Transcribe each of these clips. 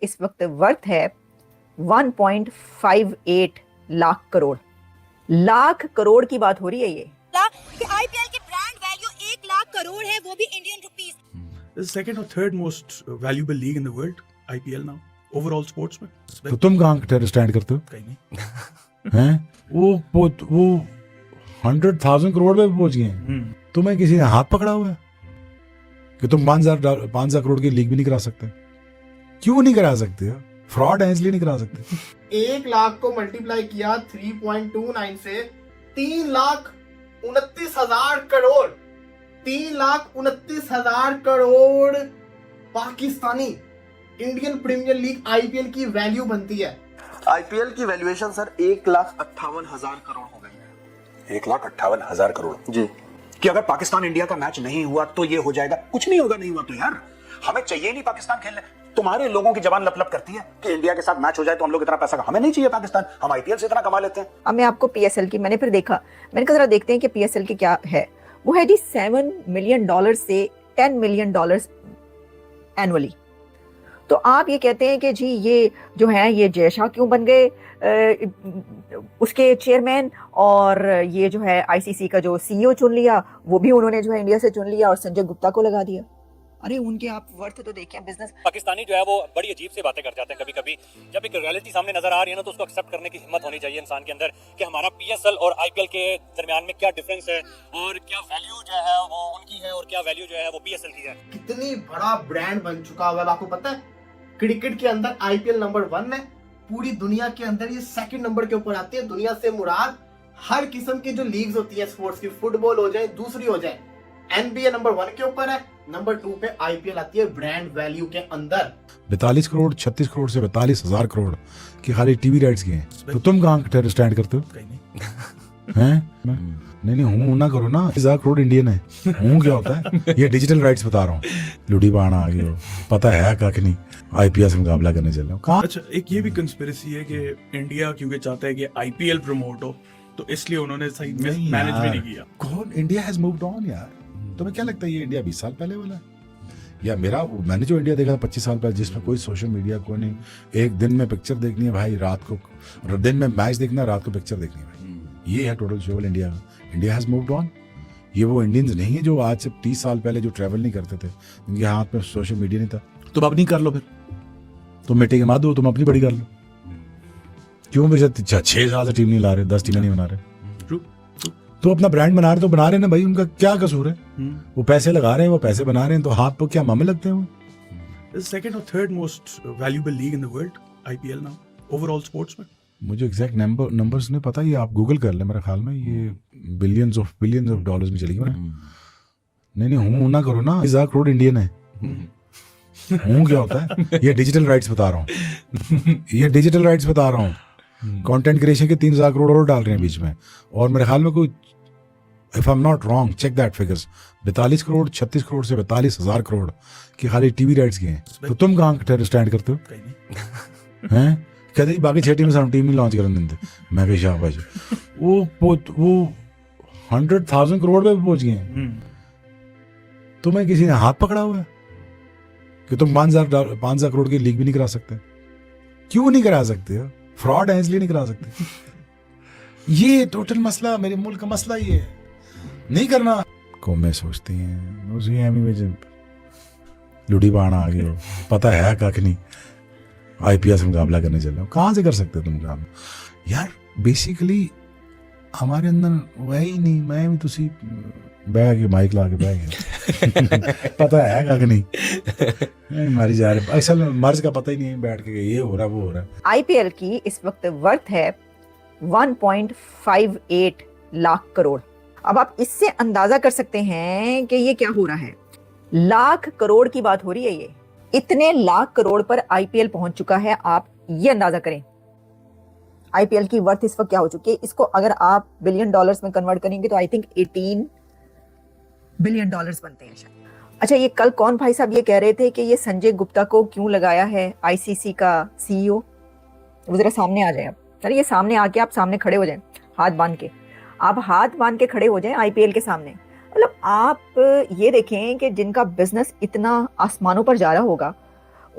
इस वक्त वर्थ है 1.58 लाख करोड़। लाख करोड़ की बात हो रही है ये कि आईपीएल की ब्रांड वैल्यू 1 लाख करोड़ है, वो भी Indian rupees. The second or third most valuable league in the world, IPL now, overall sports में। तो तुम कहाँ स्टैंड करते हो? कहीं नहीं। हैं? वो 100,000 करोड़ पे पहुंच गए हैं। तुम्हें किसी ने हाथ पकड़ा हुआ है कि तुम 5,000 करोड़ की लीग भी नहीं करा सकते? क्यों नहीं करा सकते? फ्रॉड है इसलिए नहीं करा सकते। 1 लाख को मल्टीप्लाई किया 3.29 से 3,29,000 crore, 3,29,000 crore Pakistani Indian premier league IPL की वैल्यू बनती है। आईपीएल की वैल्यूएशन सर 1,58,000 करोड़ हो गई है। 1,58,000 करोड़ जी। कि अगर पाकिस्तान इंडिया का मैच नहीं हुआ तो ये हो जाएगा। कुछ नहीं होगा, नहीं हुआ तो यार हमें चाहिए नहीं पाकिस्तान खेलने। तुम्हारे लोगों की जबान लप करती है कि इंडिया के साथ मैच हो जाए तो हम लोग इतना पैसा, हमें नहीं चाहिए पाकिस्तान, हम आईपीएल से इतना कमा लेते हैं। अब मैं आपको पीएसएल की, मैंने फिर देखा, मैंने कहा जरा देखते हैं कि पीएसएल की क्या है। वो है जी $7 मिलियन से $10 मिलियन एनुअली। तो आप ये कहते हैं कि जी ये जो है ये जय शाह क्यों बन गए उसके चेयरमैन, और ये जो है आईसीसी का जो सीईओ चुन लिया वो भी उन्होंने जो है इंडिया से चुन लिया और संजय गुप्ता को लगा दिया। अरे उनके आप वर्थ तो देखें बिजनेस। पाकिस्तानी जो है वो बड़ी अजीब सी बातें कर जाते हैं कभी कभी। जब एक रियलिटी सामने नजर आ रही है ना तो उसको एक्सेप्ट करने की हिम्मत होनी चाहिए इंसान के अंदर कि हमारा पीएसएल और आईपीएल के दरमियान में क्या डिफरेंस है और क्या वैल्यू जो है वो उनकी है और क्या वैल्यू जो है वो पीएसएल की है। कितनी बड़ा ब्रांड बन चुका हुआ है आपको पता है? क्रिकेट के अंदर आईपीएल नंबर 1 है, पूरी दुनिया के अंदर ये सेकंड नंबर के ऊपर आती है। दुनिया से मुराद हर किस्म की जो लीग्स होती है स्पोर्ट्स की, फुटबॉल हो जाए दूसरी हो जाए, एनबीए नंबर 1 के ऊपर है, नंबर 2 पे आईपीएल आती है ब्रांड वैल्यू के अंदर। 42 करोड़ 36 करोड़ से 42,000 करोड़ की खाली टीवी राइट्स की हैं। तो तुम कहाँ स्टैंड करते हो? कहीं नहीं। हैं? नहीं हूँ ना करो ना। 1000 करोड़ इंडियन है। हूँ क्या होता है? ये डिजिटल राइट्स बता रहा हूँ। लुडी बाणा आ गई हो, पता है कख नहीं। आईपीएल से मुकाबला करने चल रहे हो कहाँ? अच्छा, एक ये भी कंस्पिरेसी है कि इंडिया क्योंकि चाहता है कि आईपीएल प्रमोट हो तो इसलिए उन्होंने सही मैनेज भी नहीं किया। कौन? इंडिया हैज मूव्ड ऑन यार। तुम्हें क्या लगता है ये इंडिया 20 साल पहले वाला है? या मैंने जो इंडिया देखा था 25 साल पहले, जिसमें कोई सोशल मीडिया को नहीं, एक दिन में पिक्चर देखनी है भाई, रात को दिन में मैच देखना है, रात को पिक्चर देखनी है भाई। ये है टोटल शोवल इंडिया का। India has moved on. ये वो इंडियंस नहीं है जो आज से 30 साल पहले जो ट्रैवल नहीं करते थे, जिनके हाथ में सोशल मीडिया नहीं था। तुम अपनी कर लो, फिर तुम मिट्टी के मार दो, तुम अपनी बड़ी कर लो। क्यों मुझे 6 साल से टीम नहीं ला रहे, 10 टीमें नहीं बना रहे? तो अपना ब्रांड बना रहे तो बना रहे ना भाई, उनका क्या कसूर है? वो पैसे लगा रहे हैं, वो पैसे बना रहे हैं, तो हाथ पर क्या मामे लगते हैं वो? The second or third most valuable league in the world, IPL now, overall sports में। मुझे एग्जैक्ट नंबर्स नहीं पता, ये आप गूगल कर ले। मेरे ख्याल में ये बिलियंस ऑफ डॉलर्स में चली गई। नहीं हूँ ना करो ना। 1000 करोड़ इंडियन है। हूँ क्या होता है? ये डिजिटल राइट्स बता रहा हूँ। ये डिजिटल राइट्स बता रहा हूँ। कंटेंट क्रिएशन के 3,000 करोड़ और डाल रहे हैं बीच में। और मेरे ख्याल में कोई, if I am not wrong, check that figures, 42 crore 36 crore से 42,000 करोड़ की खाली टीवी राइट्स की हैं। तो तुम कहाँ स्टैंड करते हो? कहीं नहीं। हैं? कहते बाकी 6 टीमें सानू टीम नहीं लॉन्च करने देते। मैं कही शाबाश। वो 100,000 करोड़ पे पहुंच गए हैं। तुम्हें किसी ने हाथ पकड़ा हुआ है कि तुम 5,000 करोड़ की लीग भी नहीं करा सकते? क्यों नहीं करा सकते? फ्रॉड है इसलिए नहीं करा सकते। ये टोटल मसला, मेरे मुल्क का मसला ये है, नहीं करना। कौमें सोचती हैं उसी में लुडी बाणा आ गई हो, पता है कख नहीं। आईपीएल से मुकाबला करने चल रहे हो, कहाँ से कर सकते हो तुम काम? यार बेसिकली हमारे अंदर वही नहीं। मैं भी तुसी बह के माइक ला के बह गया। पता है कख नहीं। मारी जा रहे असल मर्ज का पता ही नहीं बैठ के ये हो रहा वो हो रहा। आईपीएल की इस वक्त वर्थ है 1.58 लाख करोड़। अब आप इससे अंदाजा कर सकते हैं कि ये क्या हो रहा है। लाख करोड़ की बात हो रही है ये। इतने लाख करोड़ पर आईपीएल पहुंच चुका है। आप ये अंदाजा करें आईपीएल की वर्थ इस वक्त क्या हो चुकी है। इसको अगर आप बिलियन डॉलर्स में कन्वर्ट करेंगे तो आई थिंक 18 बिलियन डॉलर्स बनते हैं शायद। अच्छा, ये कल कौन भाई साहब ये कह रहे थे कि ये संजय गुप्ता को क्यों लगाया है आईसीसी का सीईओ? वो जरा सामने आ जाए। अब चलिए ये सामने आके आप सामने खड़े हो जाएं, हाथ बांध के। आप हाथ बांध के खड़े हो जाएं आईपीएल के सामने। मतलब आप ये देखें कि जिनका बिजनेस इतना आसमानों पर जा रहा होगा,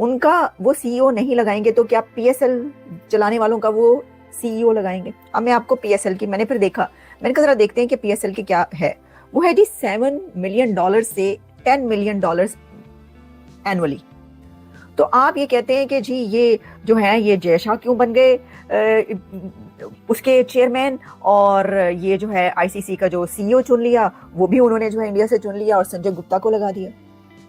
उनका वो सीईओ नहीं लगाएंगे तो क्या पीएसएल चलाने वालों का वो सीईओ लगाएंगे? अब मैं आपको पीएसएल की मैंने फिर देखा, मैंने कहा जरा देखते हैं कि पीएसएल की क्या है। वो है जी $7 मिलियन से $10 मिलियन एनुअली। तो आप ये कहते हैं कि जी ये जो है ये जय शाह क्यों बन गए उसके चेयरमैन, और ये जो है आईसीसी का जो सीईओ चुन लिया वो भी उन्होंने जो है इंडिया से चुन लिया और संजय गुप्ता को लगा दिया।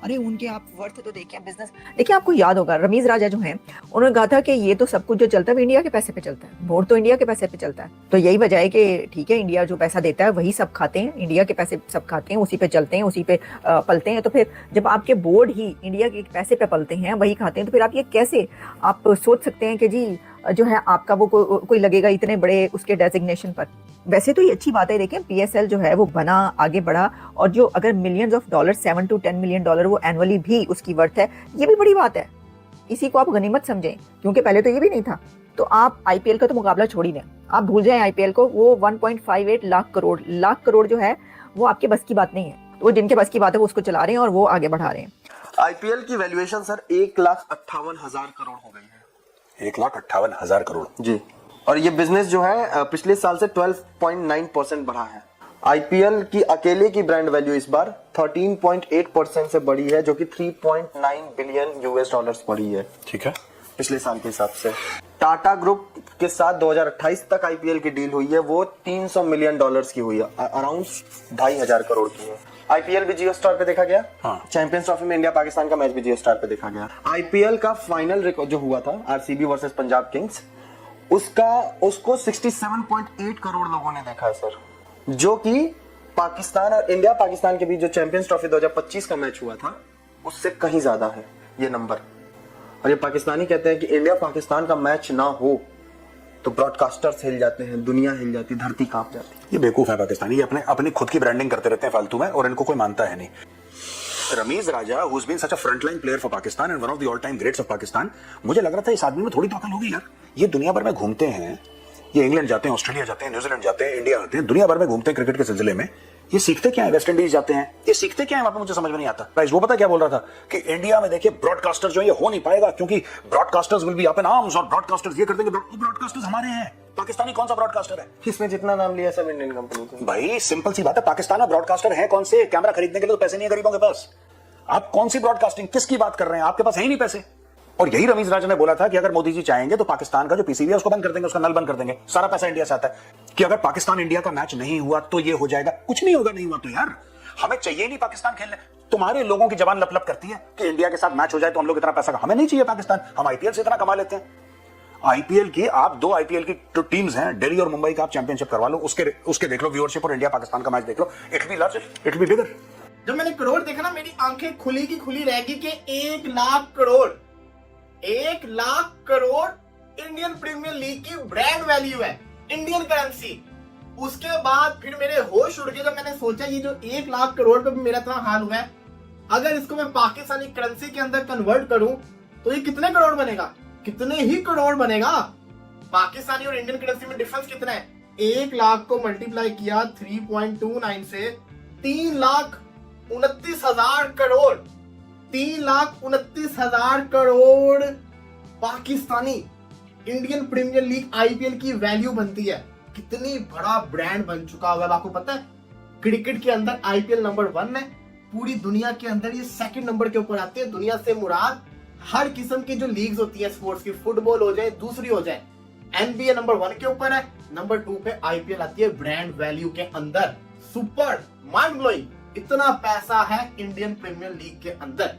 अरे उनके आप वर्थ तो देखें, बिजनेस देखिए। आपको याद होगा रमीज राजा जो हैं उन्होंने कहा था कि ये तो सब कुछ जो चलता है वो इंडिया के पैसे पे चलता है, वोट तो इंडिया के पैसे पे चलता है। तो यही वजह है कि ठीक है इंडिया जो पैसा देता है वही सब खाते हैं, इंडिया के पैसे सब खाते हैं, उसी पे चलते हैं, उसी पे पलते हैं। तो फिर जब आपके बोर्ड ही इंडिया के पैसे पे पलते हैं, वही खाते हैं, तो फिर आप ये कैसे आप सोच सकते हैं कि जी जो है आपका वो कोई लगेगा इतने बड़े उसके डेजिग्नेशन पर। वैसे तो ये अच्छी बात है, देखें पीएसएल जो है वो बना, आगे बढ़ा, और जो अगर millions of dollar $7 to $10 million वो एनुअली भी उसकी वर्थ है, ये भी बड़ी बात है। इसी को आप गनीमत समझें, क्योंकि पहले तो ये भी नहीं था। तो आप आईपीएल का तो मुकाबला छोड़ ही दें, आप भूल जाएं आईपीएल को। वो 1.58 लाख करोड़ जो है वो आपके बस की बात नहीं है। वो जिनके बस की बात है वो उसको चला रहे हैं और वो आगे बढ़ा रहे हैं। आईपीएल की वैल्यूएशन सर 1,58,000 करोड़ हो गई है। 1,58,000 करोड़ जी, और ये बिजनेस जो है पिछले साल से 12.9% बढ़ा है। आईपीएल की अकेले की ब्रांड वैल्यू इस बार 13.8% से बढ़ी है, जो कि $3.9 बिलियन बढ़ी है। ठीक है, पिछले साल के हिसाब से। टाटा ग्रुप के साथ 2028 तक आईपीएल की डील हुई है, वो $300 मिलियन की हुई है, अराउंड 2,500 करोड़ की है। आईपीएल भी जियो स्टार पे देखा गया। हाँ। चैंपियंस ट्रॉफी में इंडिया पाकिस्तान का मैच भी जियो स्टार पे देखा गया। आईपीएल का फाइनल रिकॉर्ड जो हुआ था आरसीबी वर्सेस पंजाब किंग्स, उसको 67.8 करोड़ लोगों ने देखा है सर, जो कि पाकिस्तान और इंडिया पाकिस्तान के बीच जो चैंपियंस ट्रॉफी 2025 का मैच हुआ था उससे कहीं ज्यादा है ये नंबर। और ये पाकिस्तानी कहते हैं कि इंडिया पाकिस्तान का मैच ना हो तो ब्रॉडकास्टर्स हिल जाते हैं, दुनिया हिल जाती, धरती कांप जाती। ये बेवकूफ है पाकिस्तानी, ये अपनी खुद की ब्रांडिंग करते रहते हैं फालतू में, और इनको कोई मानता है नहीं। रमीज राजा, who's been such a frontline player for Pakistan and one of the all-time greats of Pakistan, मुझे लग रहा था इस आदमी में थोड़ी तो अकल होगी यार। ये दुनिया भर में घूमते हैं, ये इंग्लैंड जाते हैं, ऑस्ट्रेलिया जाते हैं, न्यूजीलैंड जाते हैं, इंडिया आते हैं, दुनिया भर में घूमते हैं क्रिकेट के सिलसिले में। ये सीखते क्या है? वेस्ट इंडीज जाते हैं, ये सीखते क्या है वहां पे? मुझे समझ में नहीं आता। गाइस, वो पता क्या बोल रहा था कि इंडिया में देखिए ब्रॉडकास्टर जो ये हो नहीं पाएगा, क्योंकि broadcasters will be up in arms और ब्रॉडकास्टर्स ये कर देंगे। ब्रॉडकास्टर्स हमारे हैं, पाकिस्तानी कौन सा ब्रॉडकास्टर है? इसमें जितना नाम लिया सब इंडियन कंपनी के। भाई सिंपल सी बात है, पाकिस्तान में ब्रॉडकास्टर है कौन से? कैमरा खरीदने के लिए तो पैसे नहीं है गरीबों के पास। आप कौन सी ब्रॉडकास्टिंग, किसकी बात कर रहे हैं? आपके पास है ही नहीं पैसे। और यही रमीज राजा ने बोला था कि अगर मोदी जी चाहेंगे तो पाकिस्तान का जो पीसीबी है उसको बंद कर देंगे, उसका नल बंद कर देंगे, सारा पैसा इंडिया से आता है। कि अगर पाकिस्तान इंडिया का मैच नहीं हुआ तो ये हो जाएगा। कुछ नहीं होगा, नहीं हुआ तो यार हमें चाहिए नहीं पाकिस्तान खेलने। तुम्हारे लोगों की जबान लप लप करती है कि इंडिया के साथ मैच हो जाए तो हम लोग इतना पैसा, हमें नहीं चाहिए पाकिस्तान, हम आईपीएल से इतना कमा लेते हैं। आईपीएल की आप 2 आईपीएल की टीम्स हैं, दिल्ली और मुंबई का, आप चैंपियनशिप करवा लो, उसके देख लो व्यूअरशिप, और इंडिया पाकिस्तान का मैच देख लो, it be large, it be bigger. जब मैंने करोड़ देखा ना, मेरी आंखें खुली की खुली रह गई कि 1 lakh crore, 1 lakh crore Indian premier league की ब्रांड वैल्यू है, इंडियन करेंसी। उसके बाद फिर मेरे होश उड़ गए जब मैंने सोचा ये जो 1 लाख करोड़ पे भी मेरा इतना हाल हुआ है, अगर इसको मैं पाकिस्तानी करेंसी के अंदर कन्वर्ट करूं तो ये कितने करोड़ बनेगा? कितने ही करोड़ बनेगा। पाकिस्तानी और इंडियन करेंसी में डिफरेंस कितना है? 1 लाख को मल्टीप्लाई किया 3.29 से 3,29,000 crore, 3,29,000 crore Pakistani Indian premier league IPL की वैल्यू बनती है। कितनी बड़ा ब्रांड बन चुका हुआ है आपको पता है? क्रिकेट के अंदर आईपीएल नंबर 1 है, पूरी दुनिया के अंदर ये 2nd नंबर के ऊपर आती है। दुनिया से मुराद हर किस्म की जो लीग्स होती है स्पोर्ट्स की, फुटबॉल हो जाए, दूसरी हो जाए, एनबीए नंबर 1 के ऊपर है, नंबर 2 पे आईपीएल आती है ब्रांड वैल्यू के अंदर। सुपर, माइंड ब्लोइंग, इतना पैसा है इंडियन प्रीमियर लीग के अंदर।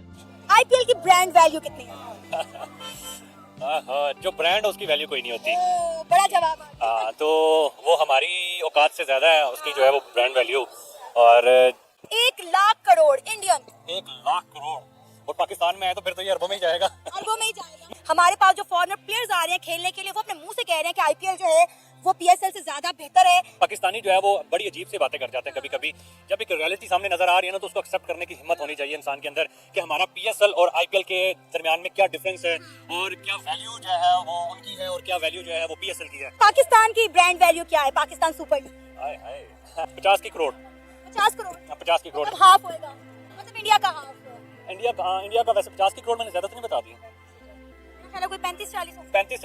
आईपीएल की ब्रांड वैल्यू कितनी है? जो ब्रांड है उसकी वैल्यू कोई नहीं होती। बड़ा जवाब है। तो वो हमारी औकात से ज्यादा है उसकी जो है वो ब्रांड वैल्यू। और 1 लाख करोड़ इंडियन, 1 लाख करोड़, और पाकिस्तान में है तो फिर तो ये अरबों में ही जाएगा। अरबों में ही जाएगा। हमारे पास जो फॉरेनर प्लेयर्स आ रहे हैं खेलने के लिए, वो अपने मुंह से कह रहे हैं कि आईपीएल जो है वो पीएसएल से ज्यादा बेहतर है। पाकिस्तानी जो है वो बड़ी अजीब सी बातें कर जाते हैं कभी कभी। जब एक रियलिटी सामने नजर आ रही है ना तो उसको एक्सेप्ट करने की हिम्मत होनी चाहिए इंसान के अंदर कि हमारा पीएसएल और आईपीएल के दरमियान में क्या डिफरेंस है, और क्या वैल्यू जो है वो उनकी है और क्या वैल्यू जो है वो पीएसएल की है। पाकिस्तान की ब्रांड वैल्यू क्या है? पाकिस्तान सुपर लीग 50 की करोड़, 50 करोड़, 50 की करोड़, मतलब हाफ होएगा, मतलब इंडिया का हाफ। इंडिया का वैसे 50 की करोड़ मैंने ज्यादा तो नहीं बता दी। मेरा ख्याल है कोई 35-40 35